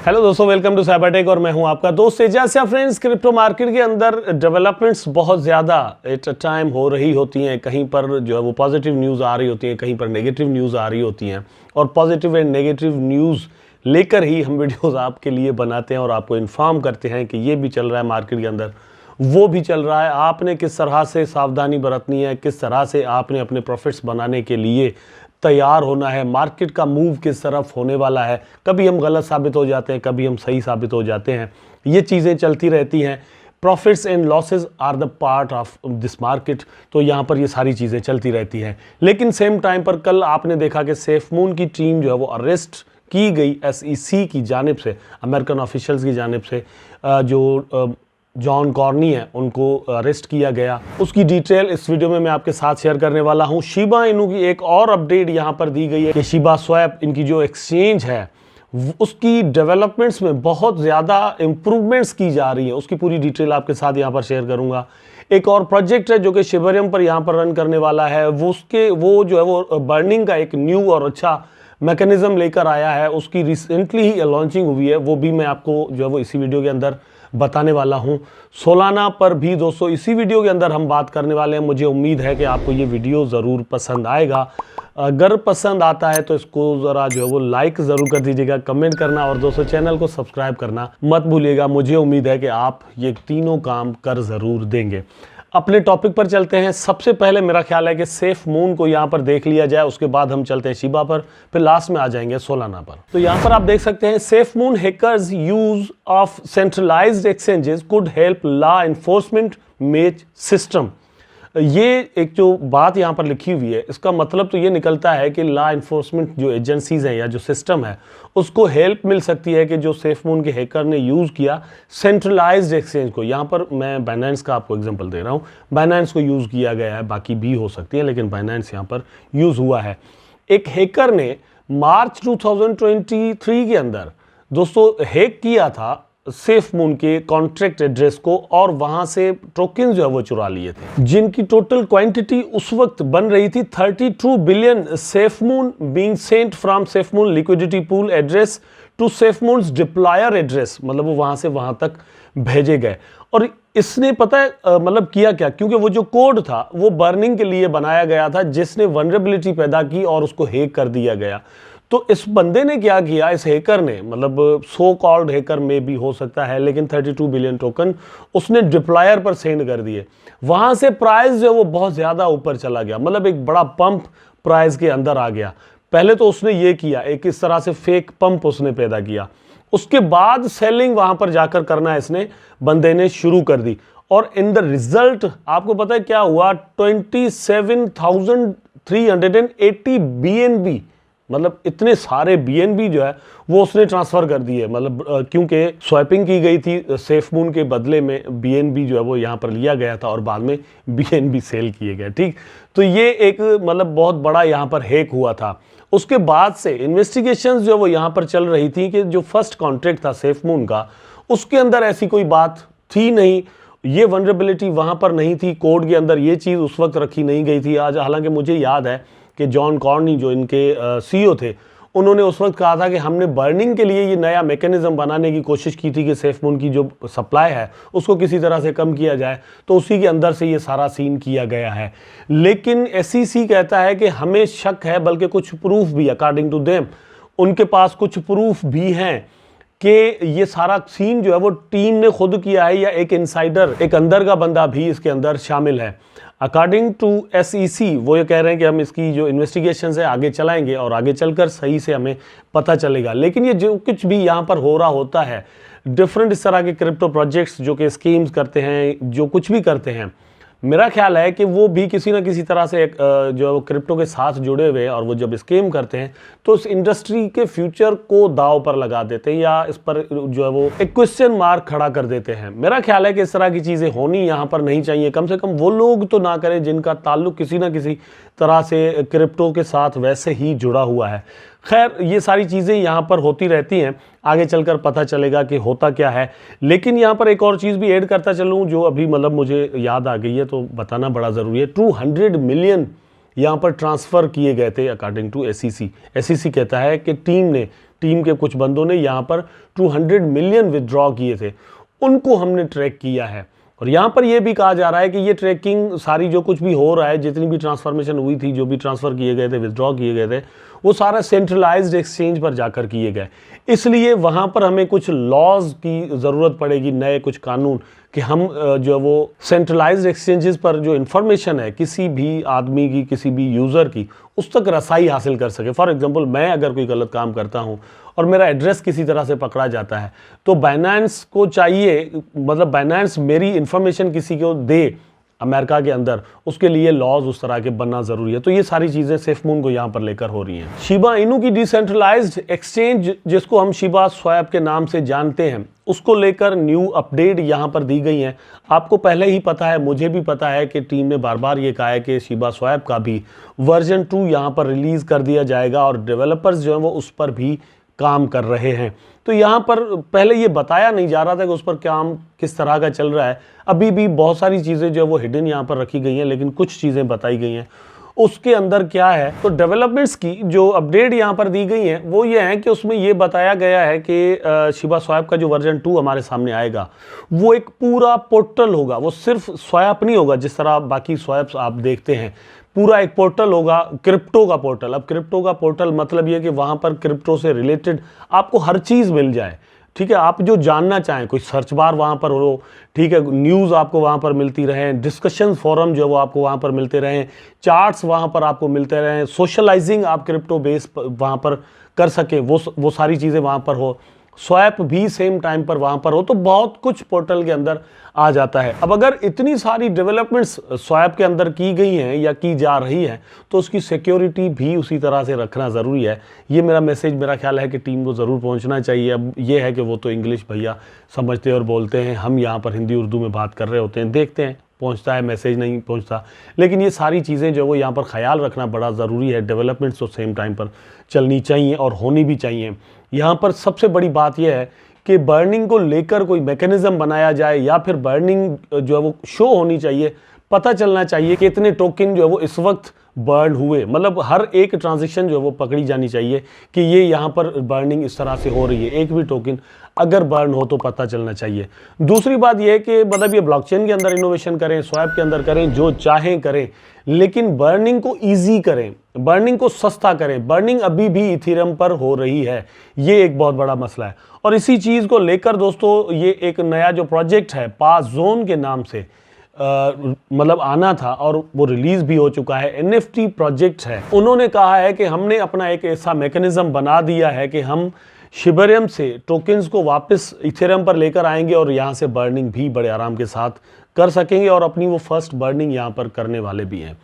Hello दोस्तों, welcome to Cybertech और मैं हूं आपका दोस्त एजाज। फ्रेंड्स, क्रिप्टो मार्केट के अंदर डेवलपमेंट्स बहुत ज़्यादा एट अ टाइम हो रही होती हैं। कहीं पर जो है वो पॉजिटिव न्यूज़ आ रही होती हैं, कहीं पर नेगेटिव न्यूज़ आ रही होती हैं और पॉजिटिव एंड नेगेटिव न्यूज़ लेकर ही हम वीडियोज़ आपके लिए बनाते हैं और आपको इन्फॉर्म करते हैं कि ये भी चल रहा है मार्केट के अंदर, वो भी चल रहा है। आपने किस तरह से सावधानी बरतनी है, किस तरह से आपने अपने प्रॉफिट्स बनाने के लिए तैयार होना है, मार्केट का मूव किस तरफ होने वाला है। कभी हम गलत साबित हो जाते हैं, कभी हम सही साबित हो जाते हैं। ये चीज़ें चलती रहती हैं। Profits and losses are the part of this market. तो यहाँ पर ये सारी चीज़ें चलती रहती हैं। लेकिन सेम टाइम पर कल आपने देखा कि सेफमून की टीम जो है वो अरेस्ट की गई SEC की जानिब से, अमेरिकन ऑफिशियल्स की जानिब से। जो जॉन कॉर्नी है उनको अरेस्ट किया गया। उसकी डिटेल इस वीडियो में मैं आपके साथ शेयर करने वाला हूं। शिबा इनू की एक और अपडेट यहां पर दी गई है कि शिबा स्वैप, इनकी जो एक्सचेंज है, उसकी डेवलपमेंट्स में बहुत ज़्यादा इंप्रूवमेंट्स की जा रही है। उसकी पूरी डिटेल आपके साथ यहां पर शेयर करूंगा। एक और प्रोजेक्ट है जो कि शिबरियम पर यहां पर रन करने वाला है। वो जो है वो बर्निंग का एक न्यू और अच्छा मैकेनिज्म लेकर आया है। उसकी रिसेंटली ही लॉन्चिंग हुई है, वो भी मैं आपको जो है वो इसी वीडियो के अंदर बताने वाला हूं। सोलाना पर भी दोस्तों इसी वीडियो के अंदर हम बात करने वाले हैं। मुझे उम्मीद है कि आपको ये वीडियो ज़रूर पसंद आएगा। अगर पसंद आता है तो इसको ज़रा जो है वो लाइक ज़रूर कर दीजिएगा, कमेंट करना और दोस्तों चैनल को सब्सक्राइब करना मत भूलिएगा। मुझे उम्मीद है कि आप ये तीनों काम कर ज़रूर देंगे। अपने टॉपिक पर चलते हैं। सबसे पहले मेरा ख्याल है कि सेफमून को यहाँ पर देख लिया जाए, उसके बाद हम चलते हैं शिबा पर, फिर लास्ट में आ जाएंगे सोलाना पर। तो यहाँ पर आप देख सकते हैं, SafeMoon hackers use of centralised exchanges could help law enforcement match system. ये एक जो बात यहाँ पर लिखी हुई है, इसका मतलब तो ये निकलता है कि लॉ इन्फोर्समेंट जो एजेंसीज हैं या जो सिस्टम है उसको हेल्प मिल सकती है कि जो सेफमून के हैकर ने यूज़ किया सेंट्रलाइज्ड एक्सचेंज को। यहाँ पर मैं बाइनेंस का आपको एग्जांपल दे रहा हूँ। बाइनेंस को यूज़ किया गया है, बाकी भी हो सकती है लेकिन बाइनेंस यहाँ पर यूज़ हुआ है। एक हैकर ने मार्च 2023 के अंदर दोस्तों हैक किया था सेफमून के कॉन्ट्रैक्ट एड्रेस को और वहां से टोकन जो है वो चुरा लिए थे, जिनकी टोटल क्वांटिटी उस वक्त बन रही थी 32 billion. SafeMoon being sent from SafeMoon liquidity pool address to SafeMoon's deployer address, मतलब वो वहां से वहां तक भेजे गए। और इसने पता है मतलब किया क्या, क्योंकि वो जो कोड था वो बर्निंग के लिए बनाया गया था, जिसने वनरेबिलिटी पैदा की और उसको हैक कर दिया गया। तो इस बंदे ने क्या किया, इस हैकर ने, मतलब सो कॉल्ड हैकर में भी हो सकता है, लेकिन 32 बिलियन टोकन उसने डिप्लॉयर पर सेंड कर दिए। वहां से प्राइस जो है वो बहुत ज्यादा ऊपर चला गया, मतलब एक बड़ा पंप प्राइस के अंदर आ गया। पहले तो उसने ये किया, एक इस तरह से फेक पंप उसने पैदा किया। उसके बाद सेलिंग वहां पर जाकर करना इसने बंदे ने शुरू कर दी और इन द रिजल्ट आपको पता है क्या हुआ, 27,380 BNB, मतलब इतने सारे BNB जो है वो उसने ट्रांसफर कर दिए। मतलब क्योंकि स्वैपिंग की गई थी सेफमून के बदले में, BNB जो है वो यहाँ पर लिया गया था और बाद में BNB सेल किए गए। ठीक, तो ये एक मतलब बहुत बड़ा यहाँ पर हैक हुआ था। उसके बाद से इन्वेस्टिगेशंस जो वो यहाँ पर चल रही थी कि जो फर्स्ट कॉन्ट्रैक्ट था सेफमून का, उसके अंदर ऐसी कोई बात थी नहीं, ये वनरेबिलिटी वहाँ पर नहीं थी, कोड के अंदर ये चीज़ उस वक्त रखी नहीं गई थी। आज हालांकि मुझे याद है कि जॉन कॉर्नी जो इनके CEO थे, उन्होंने उस वक्त कहा था कि हमने बर्निंग के लिए ये नया मैकेनिज्म बनाने की कोशिश की थी कि सेफमून की जो सप्लाई है उसको किसी तरह से कम किया जाए, तो उसी के अंदर से ये सारा सीन किया गया है। लेकिन SEC कहता है कि हमें शक है, बल्कि कुछ प्रूफ भी, अकॉर्डिंग टू देम उनके पास कुछ प्रूफ भी हैं कि ये सारा सीन जो है वो टीम ने खुद किया है या एक इनसाइडर, एक अंदर का बंदा भी इसके अंदर शामिल है। अकॉर्डिंग टू SEC वो ये कह रहे हैं कि हम इसकी जो इन्वेस्टिगेशन है आगे चलाएंगे और आगे चलकर सही से हमें पता चलेगा। लेकिन ये जो कुछ भी यहाँ पर हो रहा होता है, डिफरेंट इस तरह के क्रिप्टो प्रोजेक्ट्स जो कि स्कीम्स करते हैं, जो कुछ भी करते हैं, मेरा ख्याल है कि वो भी किसी ना किसी तरह से एक जो क्रिप्टो के साथ जुड़े हुए, और वो जब स्कीम करते हैं तो इस इंडस्ट्री के फ्यूचर को दाव पर लगा देते हैं या इस पर जो है वो एक क्वेश्चन मार्क खड़ा कर देते हैं। मेरा ख्याल है कि इस तरह की चीज़ें होनी यहाँ पर नहीं चाहिए। कम से कम वो लोग तो ना करें जिनका ताल्लुक किसी ना किसी तरह से क्रिप्टो के साथ वैसे ही जुड़ा हुआ है। खैर, ये सारी चीज़ें यहाँ पर होती रहती हैं, आगे चलकर पता चलेगा कि होता क्या है। लेकिन यहाँ पर एक और चीज़ भी ऐड करता चलूँ जो अभी मतलब मुझे याद आ गई है, तो बताना बड़ा ज़रूरी है। 200 मिलियन यहाँ पर ट्रांसफ़र किए गए थे अकॉर्डिंग टू SEC। SEC कहता है कि टीम के कुछ बंदों ने यहाँ पर 200 मिलियन विदड्रॉ किए थे, उनको हमने ट्रैक किया है। और यहाँ पर यह भी कहा जा रहा है कि ये ट्रैकिंग सारी जो कुछ भी हो रहा है, जितनी भी ट्रांसफॉर्मेशन हुई थी, जो भी ट्रांसफ़र किए गए थे, विदड्रॉ किए गए थे, वो सारा सेंट्रलाइज्ड एक्सचेंज पर जाकर किए गए। इसलिए वहाँ पर हमें कुछ लॉज की ज़रूरत पड़ेगी, नए कुछ कानून, कि हम जो है वो सेंट्रलाइज्ड एक्सचेंजेस पर जो इन्फॉर्मेशन है किसी भी आदमी की, किसी भी यूज़र की, उस तक रसाई हासिल कर सके। फॉर एग्जांपल, मैं अगर कोई गलत काम करता हूं और मेरा एड्रेस किसी तरह से पकड़ा जाता है, तो बाइनेंस को चाहिए, मतलब बाइनेंस मेरी इन्फॉर्मेशन किसी को दे अमेरिका के अंदर, उसके लिए लॉज उस तरह के बनना ज़रूरी है। तो ये सारी चीज़ें सेफमून को यहाँ पर लेकर हो रही हैं। शिबा इनू की डिसेंट्रलाइज्ड एक्सचेंज, जिसको हम शिबा स्वैप के नाम से जानते हैं, उसको लेकर न्यू अपडेट यहाँ पर दी गई है। आपको पहले ही पता है, मुझे भी पता है कि टीम ने बार बार ये कहा है कि शिबा स्वैप का भी वर्जन 2 यहाँ पर रिलीज़ कर दिया जाएगा और डेवलपर्स जो हैं वो उस पर भी काम कर रहे हैं। तो यहाँ पर पहले ये बताया नहीं जा रहा था कि उस पर काम किस तरह का चल रहा है। अभी भी बहुत सारी चीज़ें जो है वो हिडन यहाँ पर रखी गई हैं, लेकिन कुछ चीज़ें बताई गई हैं उसके अंदर क्या है। तो डेवलपमेंट्स की जो अपडेट यहाँ पर दी गई है वो ये है कि उसमें ये बताया गया है कि शिबा स्वैप का जो वर्जन 2 हमारे सामने आएगा, वो एक पूरा पोर्टल होगा। वो सिर्फ स्वैप नहीं होगा जिस तरह बाकी स्वैप्स आप देखते हैं, पूरा एक पोर्टल होगा, क्रिप्टो का पोर्टल। अब क्रिप्टो का पोर्टल मतलब ये कि वहाँ पर क्रिप्टो से रिलेटेड आपको हर चीज़ मिल जाए, ठीक है। आप जो जानना चाहें, कोई सर्च बार वहाँ पर हो, ठीक है, न्यूज़ आपको वहाँ पर मिलती रहें, डिस्कशन फोरम जो है वो आपको वहाँ पर मिलते रहें, चार्ट्स वहाँ पर आपको मिलते रहें, सोशलाइजिंग आप क्रिप्टो बेस वहाँ पर कर सकें, वो सारी चीज़ें वहाँ पर हो, स्वैप भी सेम टाइम पर वहाँ पर हो, तो बहुत कुछ पोर्टल के अंदर आ जाता है। अब अगर इतनी सारी डेवलपमेंट्स स्वैप के अंदर की गई हैं या की जा रही हैं, तो उसकी सिक्योरिटी भी उसी तरह से रखना ज़रूरी है। ये मेरा मैसेज, मेरा ख्याल है कि टीम को ज़रूर पहुंचना चाहिए। अब ये है कि वो तो इंग्लिश भैया समझते और बोलते हैं, हम यहाँ पर हिंदी उर्दू में बात कर रहे होते हैं, देखते हैं पहुंचता है मैसेज, नहीं पहुंचता। लेकिन ये सारी चीज़ें जो वो यहाँ पर ख्याल रखना बड़ा ज़रूरी है। डेवलपमेंट्स तो सेम टाइम पर चलनी चाहिए और होनी भी चाहिए। यहाँ पर सबसे बड़ी बात यह है कि बर्निंग को लेकर कोई मैकेनिज्म बनाया जाए, या फिर बर्निंग जो है वो शो होनी चाहिए, पता चलना चाहिए कि इतने टोकन जो है वो इस वक्त बर्न हुए, मतलब हर एक ट्रांजैक्शन जो है वो पकड़ी जानी चाहिए कि ये यहाँ पर बर्निंग इस तरह से हो रही है। एक भी टोकन अगर बर्न हो तो पता चलना चाहिए। दूसरी बात यह है कि मतलब ये ब्लॉकचेन के अंदर इनोवेशन करें, स्वैप के अंदर करें, जो चाहें करें, लेकिन बर्निंग को ईजी करें, बर्निंग को सस्ता करें। बर्निंग अभी भी इथेरियम पर हो रही है, ये एक बहुत बड़ा मसला है। और इसी चीज़ को लेकर दोस्तों, ये एक नया जो प्रोजेक्ट है पासजोन के नाम से मतलब आना था और वो रिलीज भी हो चुका है, NFT प्रोजेक्ट है। उन्होंने कहा है कि हमने अपना एक ऐसा मैकेनिज्म बना दिया है कि हम शिबरियम से टोकन्स को वापस इथेरियम पर लेकर आएंगे और यहाँ से बर्निंग भी बड़े आराम के साथ कर सकेंगे, और अपनी वो फर्स्ट बर्निंग यहाँ पर करने वाले भी हैं।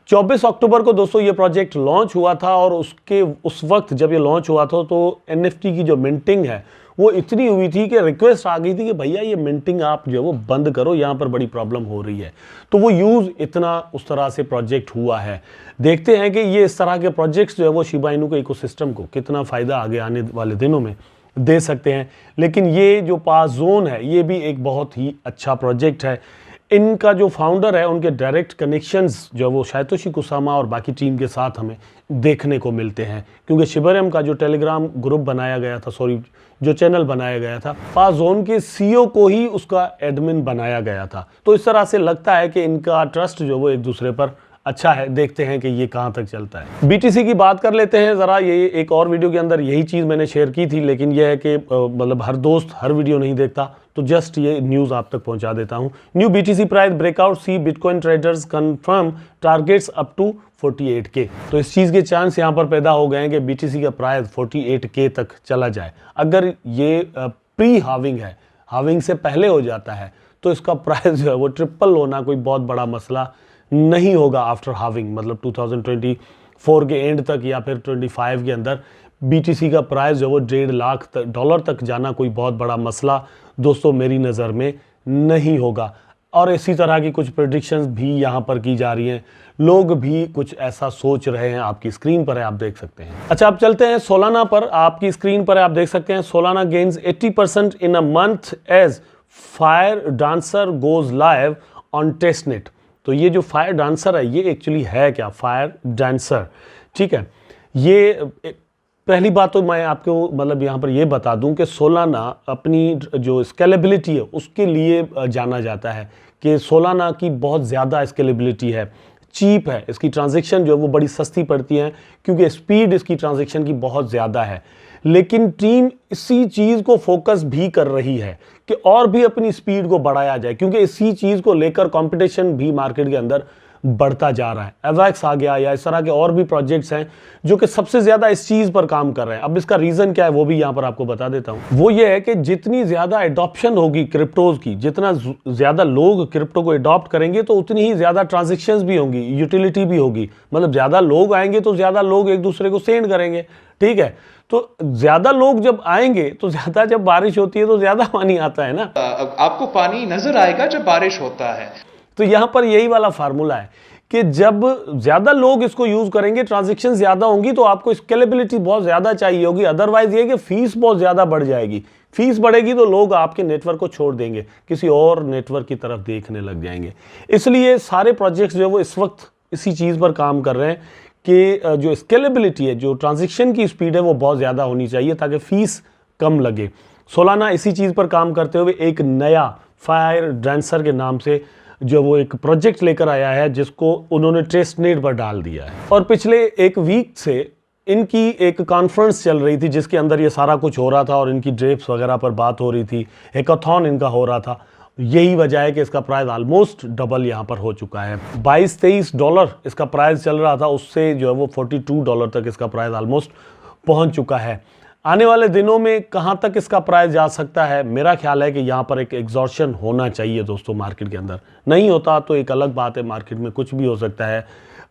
24 अक्टूबर को दोस्तों ये प्रोजेक्ट लॉन्च हुआ था, और उस वक्त जब ये लॉन्च हुआ था तो NFT की जो मिंटिंग है वो इतनी हुई थी कि रिक्वेस्ट आ गई थी कि भैया ये मिंटिंग आप जो है वो बंद करो, यहाँ पर बड़ी प्रॉब्लम हो रही है। तो वो यूज़ इतना उस तरह से प्रोजेक्ट हुआ है। देखते हैं कि ये इस तरह के प्रोजेक्ट्स जो है वो शिबा इनू के इकोसिस्टम को कितना फ़ायदा आगे आने वाले दिनों में दे सकते हैं। लेकिन ये जो पासजोन है ये भी एक बहुत ही अच्छा प्रोजेक्ट है। इनका जो फाउंडर है, उनके डायरेक्ट कनेक्शंस जो वो सातोशी कुसामा और बाकी टीम के साथ हमें देखने को मिलते हैं, क्योंकि शिबरियम का जो टेलीग्राम ग्रुप बनाया गया था, जो चैनल बनाया गया था, पासजोन के CEO को ही उसका एडमिन बनाया गया था। तो इस तरह से लगता है कि इनका ट्रस्ट जो वो एक दूसरे पर अच्छा है। देखते हैं कि ये कहाँ तक चलता है। BTC की बात कर लेते हैं ज़रा। ये एक और वीडियो के अंदर यही चीज़ मैंने शेयर की थी, लेकिन यह है कि मतलब हर दोस्त हर वीडियो नहीं देखता, तो जस्ट ये न्यूज़ आप तक पहुंचा देता हूं। New BTC price breakout, see Bitcoin traders confirm targets up to 48K। तो इस चीज़ के चांस यहाँ पर पैदा हो गए हैं कि BTC का प्राइस 48K तक चला जाए। अगर ये प्री हाविंग है, हाविंग से पहले हो जाता है, तो इसका प्राइस जो है वो ट्रिपल होना कोई बहुत बड़ा मसला नहीं होगा आफ्टर हाविंग। मतलब 2024 के एंड तक या फिर 25 के अंदर BTC का प्राइस जो वो $1.5 लाख डॉलर तक जाना कोई बहुत बड़ा मसला दोस्तों मेरी नज़र में नहीं होगा। और इसी तरह की कुछ प्रेडिक्शंस भी यहाँ पर की जा रही हैं, लोग भी कुछ ऐसा सोच रहे हैं। आपकी स्क्रीन पर है, आप देख सकते हैं। अच्छा, अब चलते हैं सोलाना पर। आपकी स्क्रीन पर है, आप देख सकते हैं Solana gains 80% in a month as Firedancer goes live on testnet. तो ये जो फायर डांसर है ये एक्चुअली है क्या, फायर डांसर, ठीक है। ये पहली बात तो मैं आपको मतलब यहाँ पर ये बता दूं कि सोलाना अपनी जो स्केलेबिलिटी है उसके लिए जाना जाता है कि सोलाना की बहुत ज़्यादा स्केलेबिलिटी है, चीप है, इसकी ट्रांजैक्शन जो है वो बड़ी सस्ती पड़ती हैं क्योंकि स्पीड इसकी ट्रांजैक्शन की बहुत ज़्यादा है। लेकिन टीम इसी चीज़ को फोकस भी कर रही है कि और भी अपनी स्पीड को बढ़ाया जाए, क्योंकि इसी चीज़ को लेकर कंपटीशन भी मार्केट के अंदर बढ़ता जा रहा है। एवैक्स आ गया या इस तरह के और भी प्रोजेक्ट्स हैं जो कि सबसे ज़्यादा इस चीज़ पर काम कर रहे हैं। अब इसका रीज़न क्या है वो भी यहाँ पर आपको बता देता हूँ। वो ये है कि जितनी ज़्यादा एडॉप्शन होगी क्रिप्टोज़ की, जितना ज़्यादा लोग क्रिप्टो को एडॉप्ट करेंगे तो उतनी ही ज़्यादा ट्रांजेक्शन्स भी होंगी, यूटिलिटी भी होगी। मतलब ज़्यादा लोग आएंगे तो ज़्यादा लोग एक दूसरे को सेंड करेंगे, ठीक है। तो ज़्यादा लोग जब आएंगे तो ज़्यादा, जब बारिश होती है तो ज़्यादा पानी आता है ना। आपको पानी नजर आएगा जब बारिश होता है। तो यहां पर यही वाला फार्मूला है कि जब ज्यादा लोग इसको यूज करेंगे, ट्रांजैक्शन ज्यादा होंगी, तो आपको स्केलेबिलिटी बहुत ज्यादा चाहिए होगी। अदरवाइज ये कि फीस बहुत ज्यादा बढ़ जाएगी। फीस बढ़ेगी तो लोग आपके नेटवर्क को छोड़ देंगे, किसी और नेटवर्क की तरफ देखने लग जाएंगे। इसलिए सारे प्रोजेक्ट्स जो है वो इस वक्त इसी चीज पर काम कर रहे हैं कि जो स्केलेबिलिटी है, जो ट्रांजैक्शन की स्पीड है वो बहुत ज्यादा होनी चाहिए ताकि फीस कम लगे। सोलाना इसी चीज पर काम करते हुए एक नया फायर डांसर के नाम से जो वो एक प्रोजेक्ट लेकर आया है जिसको उन्होंने टेस्टनेट पर डाल दिया है। और पिछले एक वीक से इनकी एक कॉन्फ्रेंस चल रही थी जिसके अंदर ये सारा कुछ हो रहा था और इनकी ड्रेप्स वगैरह पर बात हो रही थी, हैकाथॉन इनका हो रहा था। यही वजह है कि इसका प्राइस ऑलमोस्ट डबल यहाँ पर हो चुका है। $22-23 इसका प्राइस चल रहा था, उससे जो है वो $42 तक इसका प्राइस ऑलमोस्ट पहुँच चुका है। आने वाले दिनों में कहां तक इसका प्राइस जा सकता है, मेरा ख्याल है कि यहां पर एक एग्जॉर्शन होना चाहिए दोस्तों मार्केट के अंदर। नहीं होता तो एक अलग बात है, मार्केट में कुछ भी हो सकता है,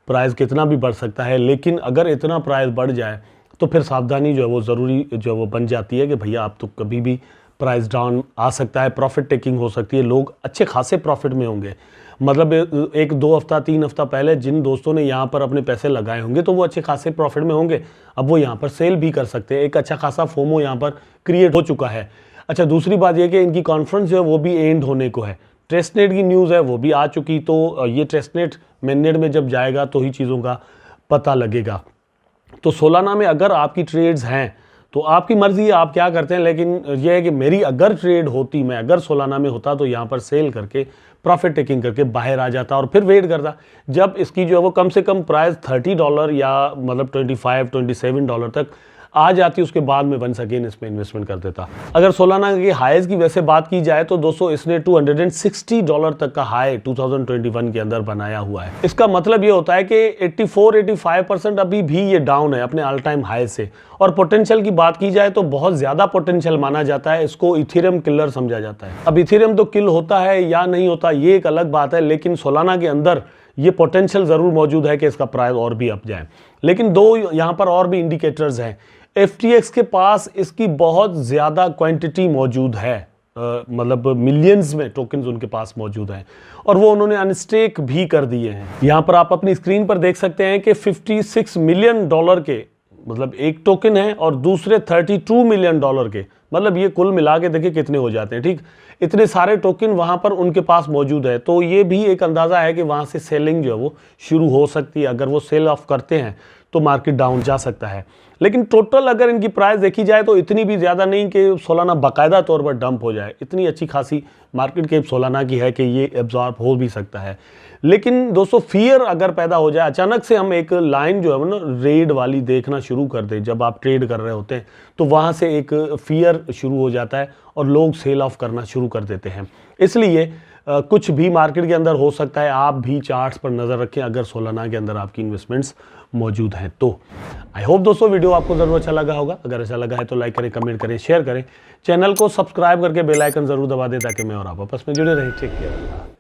प्राइस कितना भी बढ़ सकता है। लेकिन अगर इतना प्राइस बढ़ जाए तो फिर सावधानी जो है वो ज़रूरी जो है वो बन जाती है कि भैया आप तो कभी भी प्राइस डाउन आ सकता है, प्रॉफिट टेकिंग हो सकती है, लोग अच्छे खासे प्रॉफिट में होंगे। मतलब 1-2 हफ्ता 3 हफ्ता पहले जिन दोस्तों ने यहाँ पर अपने पैसे लगाए होंगे तो वो अच्छे खासे प्रॉफिट में होंगे, अब वो यहाँ पर सेल भी कर सकते हैं। एक अच्छा खासा फोमो यहाँ पर क्रिएट हो चुका है। अच्छा, दूसरी बात ये कि इनकी कॉन्फ्रेंस जो है वो भी एंड होने को है। टेस्टनेट की न्यूज़ है वो भी आ चुकी, तो ये टेस्टनेट मेननेट में जब जाएगा तो ही चीज़ों का पता लगेगा। तो सोलाना में अगर आपकी ट्रेड्स हैं तो आपकी मर्जी है आप क्या करते हैं, लेकिन यह है कि मेरी अगर ट्रेड होती, मैं अगर सोलाना में होता तो यहाँ पर सेल करके प्रॉफिट टेकिंग करके बाहर आ जाता और फिर वेट करता जब इसकी जो है वो कम से कम प्राइस $30 या मतलब $25-27 तक आ जाती, उसके बाद में वंस अगेन इसमें इन्वेस्टमेंट कर देता। अगर सोलाना की हाईज की वैसे बात की जाए तो दोस्तों इसने $260 तक का हाई 2021 के अंदर बनाया हुआ है। इसका मतलब ये होता है कि 84-85% अभी भी ये डाउन है अपने ऑल टाइम हाई से। और पोटेंशियल की बात की जाए तो बहुत ज़्यादा पोटेंशियल माना जाता है, इसको इथेरियम किलर समझा जाता है। अब इथेरियम तो किल होता है या नहीं होता ये एक अलग बात है, लेकिन सोलाना के अंदर ये पोटेंशियल ज़रूर मौजूद है कि इसका प्राइस और भी अप जाए। लेकिन दो यहाँ पर और भी इंडिकेटर्स हैं। FTX के पास इसकी बहुत ज़्यादा क्वांटिटी मौजूद है, मतलब मिलियंस में टोकन्स उनके पास मौजूद हैं और वो उन्होंने अनस्टेक भी कर दिए हैं। यहाँ पर आप अपनी स्क्रीन पर देख सकते हैं कि $56 मिलियन के मतलब एक टोकन है और दूसरे $32 मिलियन के, मतलब ये कुल मिला के देखिए कितने हो जाते हैं। ठीक, इतने सारे टोकन वहाँ पर उनके पास मौजूद है, तो ये भी एक अंदाज़ा है कि वहाँ से सेलिंग जो है वो शुरू हो सकती है। अगर वो सेल ऑफ करते हैं तो मार्केट डाउन जा सकता है। लेकिन टोटल अगर इनकी प्राइस देखी जाए तो इतनी भी ज़्यादा नहीं कि सोलाना बाकायदा तौर पर डंप हो जाए। इतनी अच्छी खासी मार्केट कैप सोलाना की है कि ये एब्जॉर्ब हो भी सकता है। लेकिन दोस्तों फियर अगर पैदा हो जाए, अचानक से हम एक लाइन जो है ना रेड वाली देखना शुरू कर दें, जब आप ट्रेड कर रहे होते हैं तो वहाँ से एक फियर शुरू हो जाता है और लोग सेल ऑफ करना शुरू कर देते हैं। इसलिए कुछ भी मार्केट के अंदर हो सकता है। आप भी चार्ट्स पर नज़र रखें अगर सोलाना के अंदर आपकी इन्वेस्टमेंट्स मौजूद हैं तो। आई होप दोस्तों वीडियो आपको ज़रूर अच्छा लगा होगा। अगर अच्छा लगा है तो लाइक करें, कमेंट करें, शेयर करें, चैनल को सब्सक्राइब करके बेल आइकन ज़रूर दबा दें ताकि मैं और आप आपस में जुड़े रहें। Take care.